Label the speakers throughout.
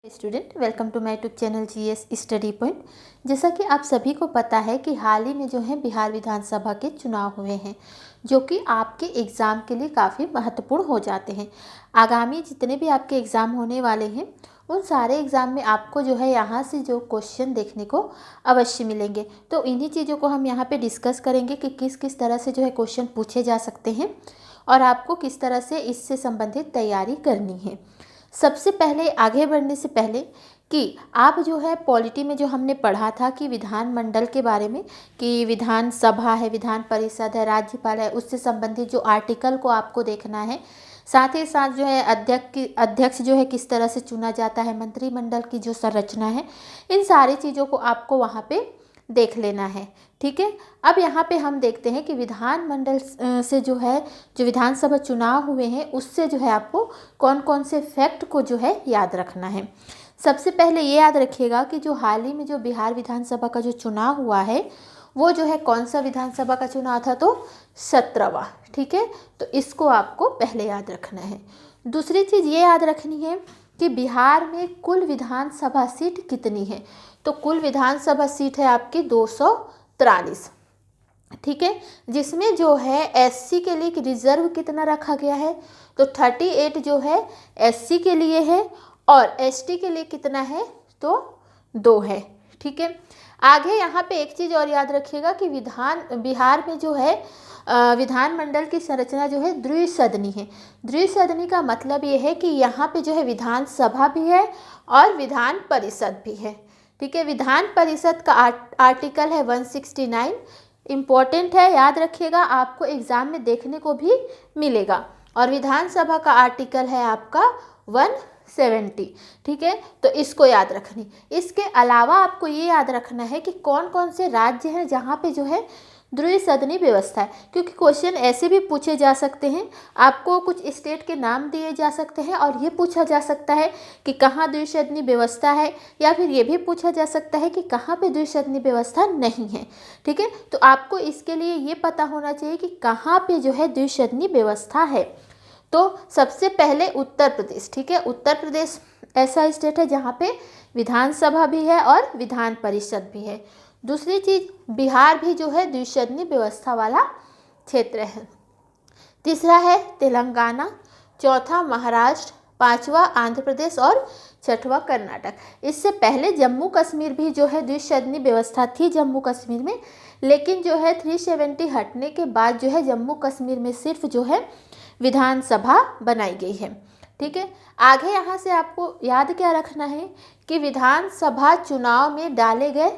Speaker 1: Student, welcome to my YouTube channel GS study point. जैसा कि आप सभी को पता है कि हाल ही में जो है बिहार विधानसभा के चुनाव हुए हैं, जो कि आपके एग्ज़ाम के लिए काफ़ी महत्वपूर्ण हो जाते हैं। आगामी जितने भी आपके एग्ज़ाम होने वाले हैं, उन सारे एग्ज़ाम में आपको जो है यहाँ से जो क्वेश्चन देखने को अवश्य मिलेंगे। तो इन्हीं चीज़ों को हम यहाँ पर डिस्कस करेंगे कि किस किस तरह से जो है क्वेश्चन पूछे जा सकते हैं और आपको किस तरह से इससे संबंधित तैयारी करनी है। सबसे पहले आगे बढ़ने से पहले कि आप जो है पॉलिटी में जो हमने पढ़ा था कि विधानमंडल के बारे में, कि विधानसभा है, विधान परिषद है, राज्यपाल है, उससे संबंधित जो आर्टिकल को आपको देखना है। साथ ही साथ जो है अध्यक्ष जो है किस तरह से चुना जाता है, मंत्रिमंडल की जो संरचना है, इन सारी चीज़ों को आपको वहाँ पे देख लेना है। ठीक है, अब यहाँ पे हम देखते हैं कि विधानमंडल से जो है जो विधानसभा चुनाव हुए हैं, उससे जो है आपको कौन कौन से फैक्ट को जो है याद रखना है। सबसे पहले ये याद रखिएगा कि जो हाल ही में जो बिहार विधानसभा का जो चुनाव हुआ है, वो जो है कौन सा विधानसभा का चुनाव था, तो 17वां। ठीक है, तो इसको आपको पहले याद रखना है। दूसरी चीज़ ये याद रखनी है कि बिहार में कुल विधानसभा सीट कितनी है। तो कुल विधानसभा सीट है आपकी 243। ठीक है, जिसमें जो है एससी के लिए रिजर्व कितना रखा गया है, तो 38 जो है एससी के लिए है और एसटी के लिए कितना है, तो 2 है। ठीक है, आगे यहाँ पे एक चीज़ और याद रखिएगा कि बिहार में जो है विधानमंडल की संरचना जो है द्विसदनी है। द्विसदनी का मतलब ये है कि यहाँ पे जो है विधानसभा भी है और विधान परिषद भी है। ठीक है, विधान परिषद का आर्टिकल है 169, इम्पोर्टेंट है, याद रखिएगा, आपको एग्ज़ाम में देखने को भी मिलेगा। और विधानसभा का आर्टिकल है आपका 170। ठीक है, तो इसको याद रखनी। इसके अलावा आपको ये याद रखना है कि कौन कौन से राज्य हैं जहाँ पे जो है द्विसदनी व्यवस्था है, क्योंकि क्वेश्चन ऐसे भी पूछे जा सकते हैं। आपको कुछ स्टेट के नाम दिए जा सकते हैं और ये पूछा जा सकता है कि कहाँ द्विसदनी व्यवस्था है, या फिर ये भी पूछा जा सकता है कि कहाँ पे द्विसदनी व्यवस्था नहीं है। ठीक है, तो आपको इसके लिए ये पता होना चाहिए कि कहाँ पे जो है द्विसदनी व्यवस्था है। तो सबसे पहले उत्तर प्रदेश। ठीक है, उत्तर प्रदेश ऐसा स्टेट है जहाँ पे विधानसभा भी है और विधान परिषद भी है। दूसरी चीज़, बिहार भी जो है द्विसदनी व्यवस्था वाला क्षेत्र है। तीसरा है तेलंगाना, चौथा महाराष्ट्र, पांचवा आंध्र प्रदेश और छठवां कर्नाटक। इससे पहले जम्मू कश्मीर भी जो है द्विसदनी व्यवस्था थी जम्मू कश्मीर में, लेकिन जो है 370 हटने के बाद जो है जम्मू कश्मीर में सिर्फ जो है विधानसभा बनाई गई है। ठीक है, आगे यहाँ से आपको याद क्या रखना है कि विधानसभा चुनाव में डाले गए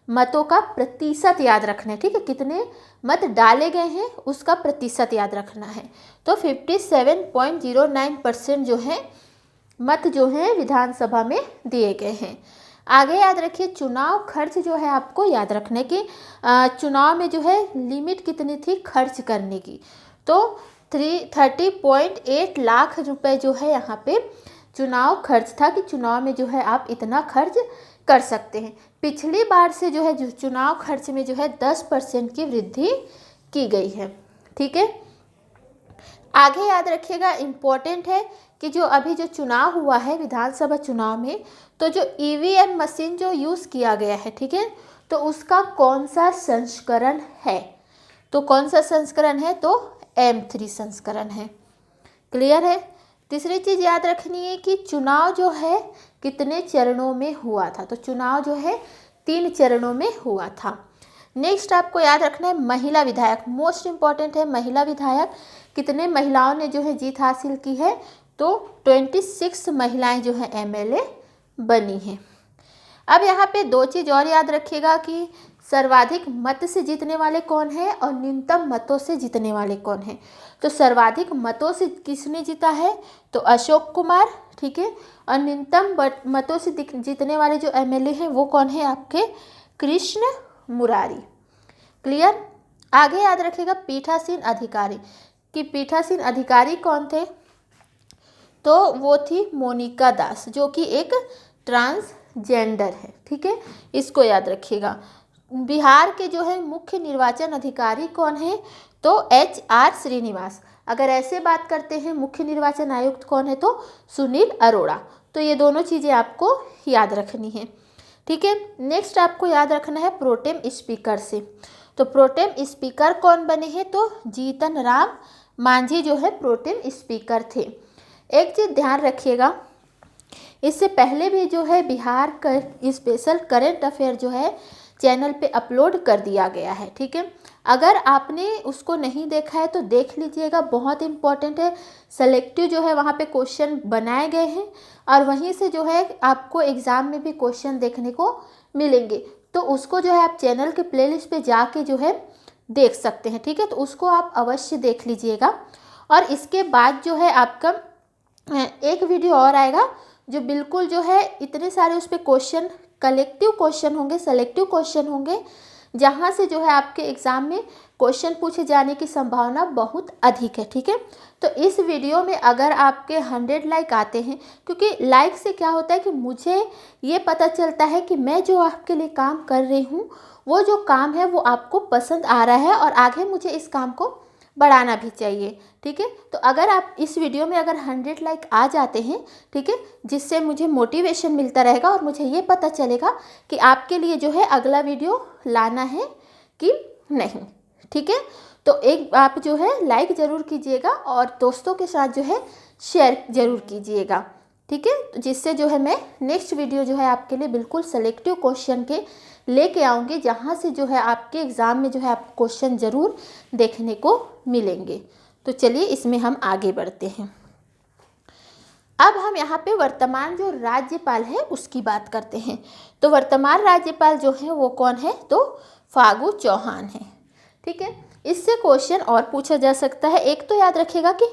Speaker 1: मतों का प्रतिशत याद रखना है। ठीक है, कितने मत डाले गए हैं उसका प्रतिशत याद रखना है। तो 57.09% जो है मत जो है विधानसभा में दिए गए हैं। आगे याद रखिए, चुनाव खर्च जो है आपको याद रखने की, चुनाव में जो है लिमिट कितनी थी खर्च करने की, तो 30.8 लाख रुपए जो है यहाँ पे चुनाव खर्च था कि चुनाव में जो है आप इतना खर्च कर सकते हैं। पिछली बार से जो है जो चुनाव खर्च में जो है 10% की वृद्धि की गई है। ठीक है, आगे याद रखिएगा, इम्पोर्टेंट है कि जो अभी जो चुनाव हुआ है विधानसभा चुनाव में, तो जो ईवीएम मशीन जो यूज़ किया गया है, ठीक है, तो उसका कौन सा संस्करण है, तो कौन सा संस्करण है, तो M3 संस्करण है। क्लियर है। तीसरी चीज़ याद रखनी है कि चुनाव जो है कितने चरणों में हुआ था, तो चुनाव जो है 3 चरणों में हुआ था। नेक्स्ट आपको याद रखना है महिला विधायक, मोस्ट इम्पॉर्टेंट है। महिला विधायक कितने महिलाओं ने जो है जीत हासिल की है, तो 26 महिलाएं जो है MLA बनी हैं। अब यहाँ पे 2 चीज़ और याद रखिएगा कि सर्वाधिक मत से जीतने वाले कौन है और न्यूनतम मतों से जीतने वाले कौन है। तो सर्वाधिक मतों से किसने जीता है, तो अशोक कुमार। ठीक है, और न्यूनतम मतों से जीतने वाले जो MLA हैं वो कौन है, आपके कृष्ण मुरारी। क्लियर। आगे याद रखिएगा पीठासीन अधिकारी, कि पीठासीन अधिकारी कौन थे, तो वो थी मोनिका दास, जो कि एक ट्रांसजेंडर है। ठीक है, इसको याद रखिएगा। बिहार के जो है मुख्य निर्वाचन अधिकारी कौन है, तो HR श्रीनिवास। अगर ऐसे बात करते हैं मुख्य निर्वाचन आयुक्त कौन है, तो सुनील अरोड़ा। तो ये दोनों चीज़ें आपको याद रखनी है, ठीक है। नेक्स्ट आपको याद रखना है प्रोटेम स्पीकर से। तो प्रोटेम स्पीकर कौन बने हैं, तो जीतन राम मांझी जो है प्रोटेम स्पीकर थे। एक चीज़ ध्यान रखिएगा, इससे पहले भी जो है बिहार का स्पेशल करंट अफेयर जो है चैनल पे अपलोड कर दिया गया है, ठीक है। अगर आपने उसको नहीं देखा है तो देख लीजिएगा, बहुत इम्पॉर्टेंट है। सेलेक्टिव जो है वहाँ पे क्वेश्चन बनाए गए हैं और वहीं से जो है आपको एग्ज़ाम में भी क्वेश्चन देखने को मिलेंगे। तो उसको जो है आप चैनल के प्लेलिस्ट पे जाके जो है देख सकते हैं, ठीक है। तो उसको आप अवश्य देख लीजिएगा। और इसके बाद जो है आपका एक वीडियो और आएगा जो बिल्कुल जो है इतने सारे उस पर क्वेश्चन, कलेक्टिव क्वेश्चन होंगे, सेलेक्टिव क्वेश्चन होंगे, जहाँ से जो है आपके एग्ज़ाम में क्वेश्चन पूछे जाने की संभावना बहुत अधिक है, ठीक है। तो इस वीडियो में अगर आपके 100 लाइक आते हैं, क्योंकि लाइक से क्या होता है कि मुझे ये पता चलता है कि मैं जो आपके लिए काम कर रही हूँ वो जो काम है वो आपको पसंद आ रहा है और आगे मुझे इस काम को बढ़ाना भी चाहिए, ठीक है। तो अगर आप इस वीडियो में अगर 100 लाइक आ जाते हैं, ठीक है, जिससे मुझे मोटिवेशन मिलता रहेगा और मुझे ये पता चलेगा कि आपके लिए जो है अगला वीडियो लाना है कि नहीं, ठीक है। तो एक आप जो है लाइक ज़रूर कीजिएगा और दोस्तों के साथ जो है शेयर ज़रूर कीजिएगा, ठीक है। तो जिससे जो है मैं नेक्स्ट वीडियो जो है आपके लिए बिल्कुल सेलेक्टिव क्वेश्चन के लेके आऊँगी, जहाँ से जो है आपके एग्ज़ाम में जो है आपको क्वेश्चन ज़रूर देखने को मिलेंगे। तो चलिए इसमें हम आगे बढ़ते हैं। अब हम यहाँ पे वर्तमान जो राज्यपाल है उसकी बात करते हैं। तो वर्तमान राज्यपाल जो है वो कौन है, तो फागू चौहान है, ठीक है। इससे क्वेश्चन और पूछा जा सकता है। एक तो याद रखिएगा कि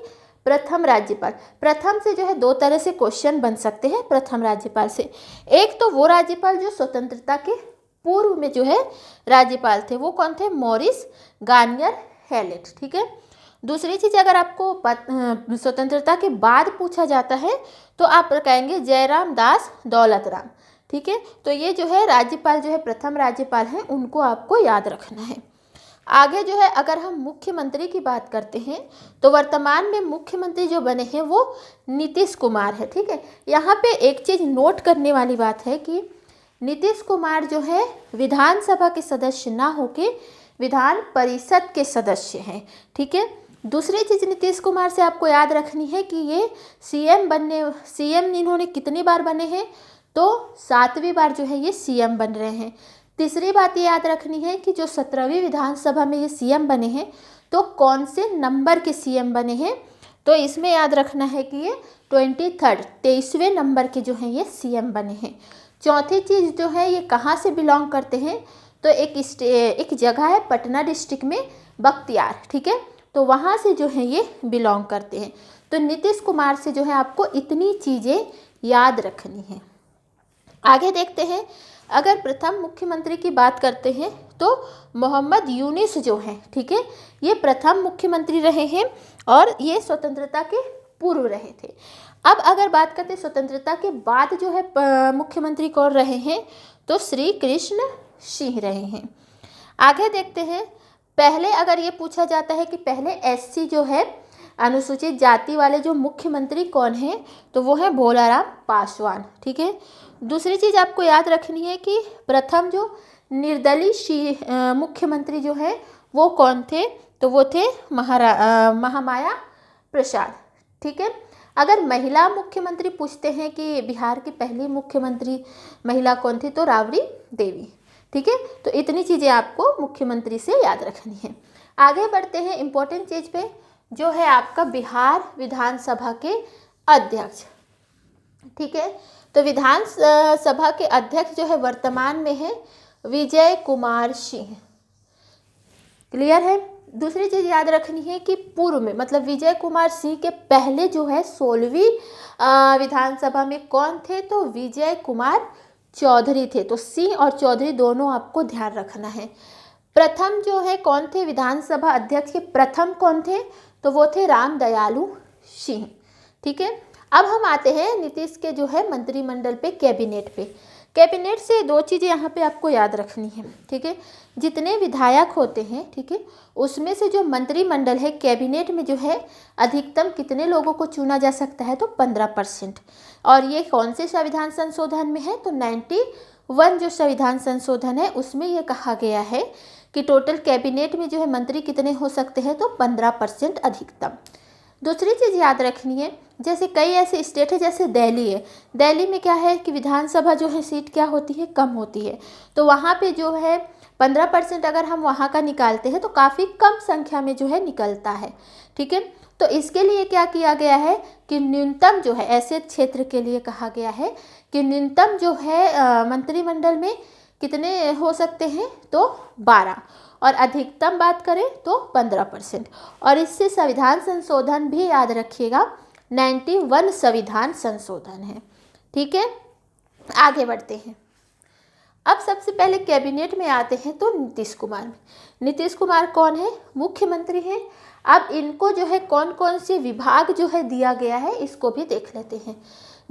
Speaker 1: प्रथम राज्यपाल, प्रथम से जो है दो तरह से क्वेश्चन बन सकते हैं प्रथम राज्यपाल से। एक तो वो राज्यपाल जो स्वतंत्रता के पूर्व में जो है राज्यपाल थे, वो कौन थे, मॉरिस गार्नियर हैलेट, ठीक है। दूसरी चीज़ अगर आपको स्वतंत्रता के बाद पूछा जाता है तो आप कहेंगे जयराम दास दौलत राम, ठीक है। तो ये जो है राज्यपाल जो है प्रथम राज्यपाल हैं, उनको आपको याद रखना है। आगे जो है अगर हम मुख्यमंत्री की बात करते हैं तो वर्तमान में मुख्यमंत्री जो बने हैं वो नीतीश कुमार है, ठीक है। यहाँ पे एक चीज़ नोट करने वाली बात है कि नीतीश कुमार जो है विधानसभा के सदस्य ना होके विधान परिषद के सदस्य हैं, ठीक है। दूसरी चीज़ नीतीश कुमार से आपको याद रखनी है कि ये सीएम इन्होंने कितनी बार बने हैं, तो 7वीं बार जो है ये सीएम बन रहे हैं। तीसरी बात ये याद रखनी है कि जो 17वीं विधानसभा में ये सीएम बने हैं तो कौन से नंबर के सीएम बने हैं, तो इसमें याद रखना है कि ये 23वें नंबर के जो हैं ये सीएम बने हैं। चौथी चीज़ जो है ये कहाँ से बिलोंग करते हैं, तो एक जगह है पटना डिस्ट्रिक्ट में बख्तियार, ठीक है। तो वहाँ से जो है ये बिलोंग करते हैं। तो नीतीश कुमार से जो है आपको इतनी चीज़ें याद रखनी है। आगे देखते हैं, अगर प्रथम मुख्यमंत्री की बात करते हैं तो मोहम्मद यूनिस जो हैं, ठीक है, ये प्रथम मुख्यमंत्री रहे हैं और ये स्वतंत्रता के पूर्व रहे थे। अब अगर बात करते हैं स्वतंत्रता के बाद जो है मुख्यमंत्री कौन रहे हैं, तो श्री कृष्ण सिंह रहे हैं। आगे देखते हैं, पहले अगर ये पूछा जाता है कि पहले एससी जो है अनुसूचित जाति वाले जो मुख्यमंत्री कौन हैं, तो वो है भोलाराम पासवान, ठीक है। दूसरी चीज़ आपको याद रखनी है कि प्रथम जो निर्दलीय मुख्यमंत्री जो है वो कौन थे, तो वो थे महामाया प्रसाद, ठीक है। अगर महिला मुख्यमंत्री पूछते हैं कि बिहार की पहली मुख्यमंत्री महिला कौन थी, तो राबड़ी देवी, ठीक है। तो इतनी चीज़ें आपको मुख्यमंत्री से याद रखनी है। आगे बढ़ते हैं इम्पोर्टेंट चीज़ पे, जो है आपका बिहार विधानसभा के अध्यक्ष, ठीक है। तो विधानसभा के अध्यक्ष जो है वर्तमान में है विजय कुमार सिंह, क्लियर है। दूसरी चीज़ याद रखनी है कि पूर्व में मतलब विजय कुमार सिंह के पहले जो है 16वीं विधानसभा में कौन थे, तो विजय कुमार चौधरी थे। तो सिंह और चौधरी दोनों आपको ध्यान रखना है। प्रथम जो है कौन थे विधानसभा अध्यक्ष के प्रथम कौन थे, तो वो थे राम दयालु सिंह, ठीक है। अब हम आते हैं नीतीश के जो है मंत्रिमंडल पे, कैबिनेट पे। कैबिनेट से दो चीज़ें यहाँ पे आपको याद रखनी है, ठीक है। जितने विधायक होते हैं, ठीक है, उसमें से जो मंत्रिमंडल है, कैबिनेट में जो है अधिकतम कितने लोगों को चुना जा सकता है, तो 15%। और ये कौन से संविधान संशोधन में है, तो 91 जो संविधान संशोधन है उसमें ये कहा गया है कि टोटल कैबिनेट में जो है मंत्री कितने हो सकते हैं, तो 15% अधिकतम। दूसरी चीज़ याद रखनी है, जैसे कई ऐसे स्टेट है जैसे दिल्ली है, दिल्ली में क्या है कि विधानसभा जो है सीट क्या होती है, कम होती है, तो वहाँ पे जो है 15% अगर हम वहाँ का निकालते हैं तो काफ़ी कम संख्या में जो है निकलता है, ठीक है। तो इसके लिए क्या किया गया है कि न्यूनतम जो है ऐसे क्षेत्र के लिए कहा गया है कि न्यूनतम जो है मंत्रिमंडल में कितने हो सकते हैं, तो 12, और अधिकतम बात करें तो 15%। और इससे संविधान संशोधन भी याद रखिएगा 91 संविधान संशोधन है, ठीक है। आगे बढ़ते हैं। अब सबसे पहले कैबिनेट में आते हैं तो नीतीश कुमार में। नीतीश कुमार कौन है, मुख्यमंत्री हैं। अब इनको जो है कौन कौन से विभाग जो है दिया गया है इसको भी देख लेते हैं।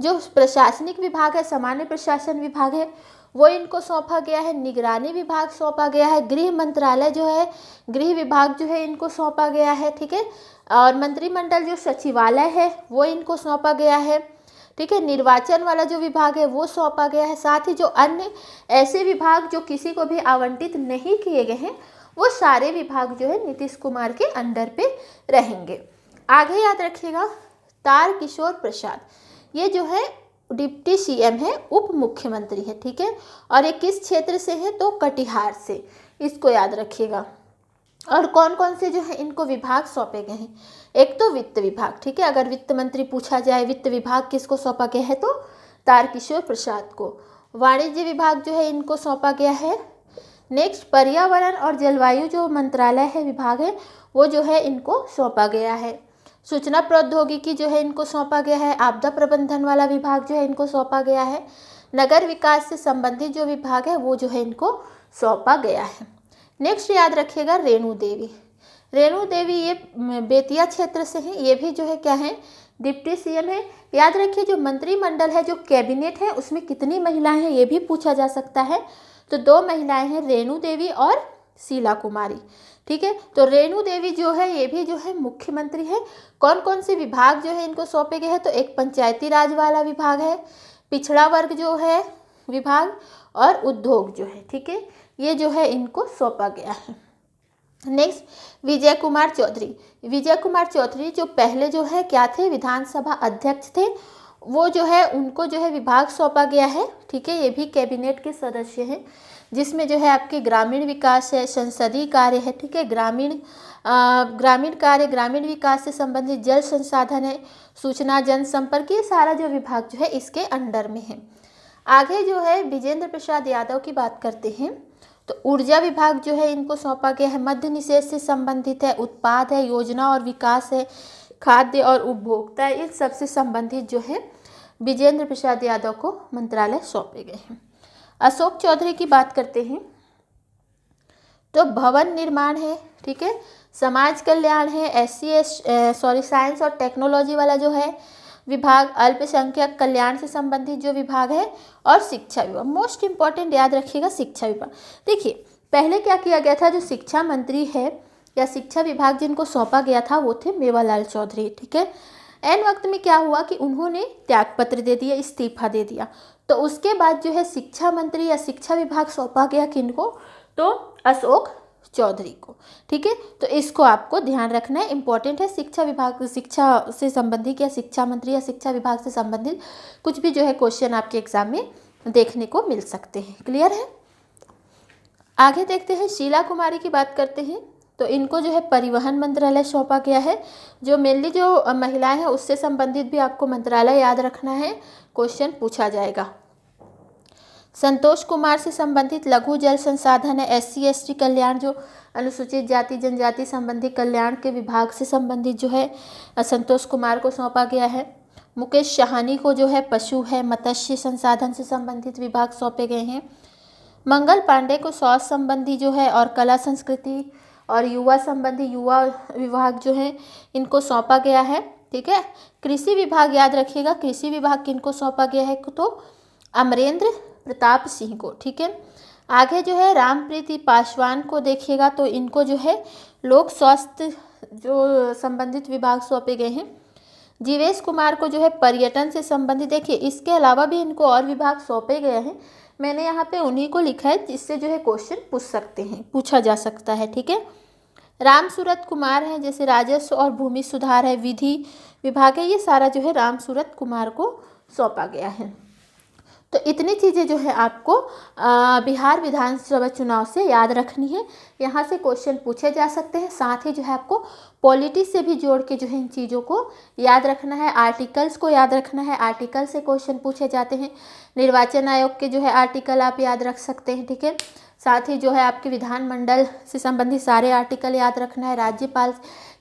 Speaker 1: जो प्रशासनिक विभाग है, सामान्य प्रशासन विभाग है, वो इनको सौंपा गया है। निगरानी विभाग सौंपा गया है। गृह मंत्रालय जो है, गृह विभाग जो है इनको सौंपा गया है, ठीक है। और मंत्रिमंडल जो सचिवालय है वो इनको सौंपा गया है, ठीक है। निर्वाचन वाला जो विभाग है वो सौंपा गया है। साथ ही जो अन्य ऐसे विभाग जो किसी को भी आवंटित नहीं किए गए हैं वो सारे विभाग जो है नीतीश कुमार के अंडर पे रहेंगे। आगे याद रखिएगा तारकिशोर प्रसाद, ये जो है डिप्टी सीएम है, उप मुख्यमंत्री है, ठीक है। और ये किस क्षेत्र से है, तो कटिहार से, इसको याद रखिएगा। और कौन कौन से जो है इनको विभाग सौंपे गए हैं, एक तो वित्त विभाग, ठीक है। अगर वित्त मंत्री पूछा जाए वित्त विभाग किसको सौंपा गया है, तो तारकिशोर प्रसाद को। वाणिज्य विभाग जो है इनको सौंपा गया है। नेक्स्ट पर्यावरण और जलवायु जो मंत्रालय है, विभाग है, वो जो है इनको सौंपा गया है। सूचना प्रौद्योगिकी जो है इनको सौंपा गया है। आपदा प्रबंधन वाला विभाग जो है इनको सौंपा गया है। नगर विकास से संबंधित जो विभाग है वो जो है इनको सौंपा गया है। नेक्स्ट याद रखिएगा रेणु देवी। रेणु देवी ये बेतिया क्षेत्र से हैं, ये भी जो है क्या है, डिप्टी सीएम है। याद रखिए जो मंत्रिमंडल है, जो कैबिनेट है, उसमें कितनी महिलाएं हैं ये भी पूछा जा सकता है। तो 2 महिलाएं हैं, रेणु देवी और शीला कुमारी, ठीक है। तो रेणु देवी जो है ये भी जो है मुख्यमंत्री है। कौन कौन से विभाग जो है इनको सौंपे गए हैं, तो एक पंचायती राज वाला विभाग है, पिछड़ा वर्ग जो है विभाग, और उद्योग जो है, ठीक है, ये जो है इनको सौंपा गया है। नेक्स्ट विजय कुमार चौधरी। विजय कुमार चौधरी जो पहले जो है क्या थे, विधानसभा अध्यक्ष थे, वो जो है उनको जो है विभाग सौंपा गया है, ठीक है। ये भी कैबिनेट के सदस्य हैं, जिसमें जो है आपके ग्रामीण विकास है, संसदीय कार्य है, ठीक है, ग्रामीण कार्य, ग्रामीण विकास से संबंधित, जल संसाधन है, सूचना जनसंपर्क, ये सारा जो विभाग जो है इसके अंडर में है। आगे जो है विजेंद्र प्रसाद यादव की बात करते हैं, तो ऊर्जा विभाग जो है इनको सौंपा गया है। मद्य निषेध से संबंधित है, उत्पाद है, योजना और विकास है, खाद्य और उपभोक्ता, इन सबसे संबंधित जो है विजेंद्र प्रसाद यादव को मंत्रालय सौंपे गए हैं। अशोक चौधरी की बात करते हैं, तो भवन निर्माण है, ठीक है, समाज कल्याण है, साइंस और टेक्नोलॉजी वाला जो है विभाग, अल्पसंख्यक कल्याण से संबंधित जो विभाग है, और शिक्षा विभाग। मोस्ट इंपॉर्टेंट याद रखिएगा शिक्षा विभाग। देखिए पहले क्या किया गया था, जो शिक्षा मंत्री है या शिक्षा विभाग जिनको सौंपा गया था वो थे मेवालाल चौधरी, ठीक है। एन वक्त में क्या हुआ कि उन्होंने त्यागपत्र दे दिया, इस्तीफा दे दिया, तो उसके बाद जो है शिक्षा मंत्री या शिक्षा विभाग सौंपा गया किनको, तो अशोक चौधरी को, ठीक है। तो इसको आपको ध्यान रखना है, इंपॉर्टेंट है। शिक्षा विभाग, शिक्षा से संबंधित या शिक्षा मंत्री या शिक्षा विभाग से संबंधित कुछ भी जो है क्वेश्चन आपके एग्जाम में देखने को मिल सकते हैं। क्लियर है। आगे देखते हैं शीला कुमारी की बात करते हैं, तो इनको जो है परिवहन मंत्रालय सौंपा गया है। जो मेनली जो महिलाएं हैं उससे संबंधित भी आपको मंत्रालय याद रखना है, क्वेश्चन पूछा जाएगा। संतोष कुमार से संबंधित लघु जल संसाधन है, SC/ST कल्याण, जो अनुसूचित जाति जनजाति संबंधी कल्याण के विभाग से संबंधित जो है संतोष कुमार को सौंपा गया है। मुकेश साहनी को जो है पशु है, मत्स्य संसाधन से संबंधित विभाग सौंपे गए हैं। मंगल पांडे को स्वास्थ्य संबंधी जो है और कला संस्कृति और युवा संबंधी युवा विभाग जो है इनको सौंपा गया है, ठीक है। कृषि विभाग याद रखिएगा, कृषि विभाग किनको सौंपा गया है, तो अमरेंद्र प्रताप सिंह को। ठीक है, आगे जो है रामप्रीति पासवान को देखिएगा तो इनको जो है लोक स्वास्थ्य जो संबंधित विभाग सौंपे गए हैं। जीवेश कुमार को जो है पर्यटन से संबंधित, देखिए इसके अलावा भी इनको और विभाग सौंपे गए हैं, मैंने यहाँ पे उन्हीं को लिखा है जिससे जो है क्वेश्चन पूछा जा सकता है। ठीक है, राम सूरत कुमार हैं, जैसे राजस्व और भूमि सुधार है, विधि विभाग है, ये सारा जो है राम सूरत कुमार को सौंपा गया है। तो इतनी चीज़ें जो है आपको बिहार विधानसभा चुनाव से याद रखनी है। यहाँ से क्वेश्चन पूछे जा सकते हैं, साथ ही जो है आपको पॉलिटी से भी जोड़ के जो है इन चीज़ों को याद रखना है, आर्टिकल्स को याद रखना है, आर्टिकल से क्वेश्चन पूछे जाते हैं। निर्वाचन आयोग के जो है आर्टिकल आप याद रख सकते हैं। ठीक है, साथ ही जो है आपके विधानमंडल से संबंधित सारे आर्टिकल याद रखना है, राज्यपाल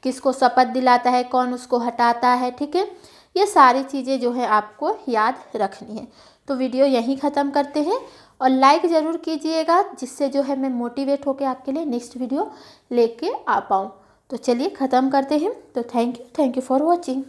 Speaker 1: किसको शपथ दिलाता है, कौन उसको हटाता है। ठीक है, ये सारी चीज़ें जो है आपको याद रखनी है। तो वीडियो यहीं ख़त्म करते हैं और लाइक ज़रूर कीजिएगा, जिससे जो है मैं मोटिवेट होकर आपके लिए नेक्स्ट वीडियो लेके आ पाऊँ। तो चलिए ख़त्म करते हैं। तो थैंक यू फॉर वॉचिंग।